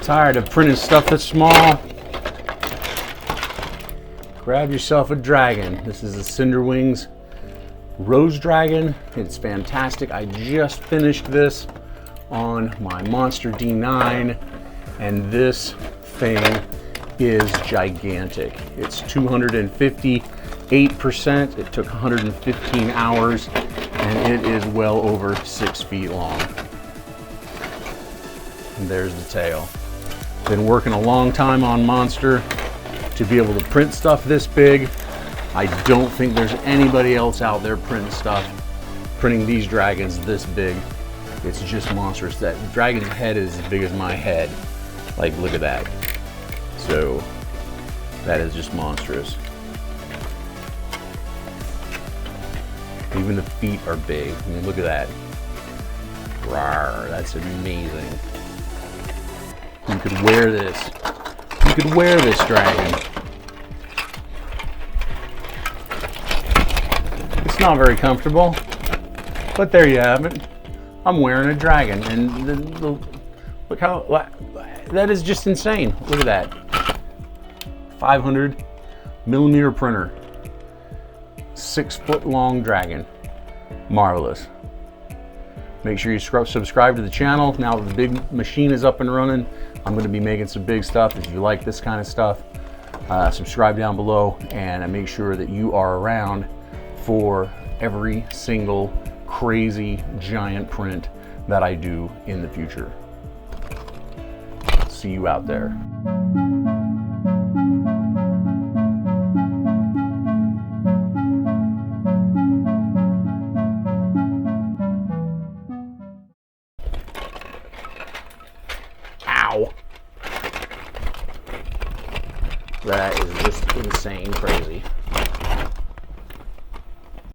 Tired of printing stuff that's small? Grab yourself a dragon. This is a Cinderwing's Rose Dragon. It's fantastic. I just finished this on my Monster D9, and this thing is gigantic. It's 258%. It took 115 hours, and it is well over 6 feet long. And there's the tail. Been working a long time on Monster to be able to print stuff this big. I don't think there's anybody else out there printing these dragons this big. It's just monstrous. That dragon's head is as big as my head. Like, look at that. So that is just monstrous. Even the feet are big. I mean, look at that. Rawr, that's amazing. You could wear this. You could wear this dragon. It's not very comfortable, but there you have it. I'm wearing a dragon, and look how, that is just insane. Look at that. 500mm printer. 6 foot long dragon. Marvelous. Make sure you subscribe to the channel. Now that the big machine is up and running, I'm going to be making some big stuff. If you like this kind of stuff, subscribe down below, and make sure that you are around for every single crazy giant print that I do in the future. See you out there. Ow. That is just insane crazy.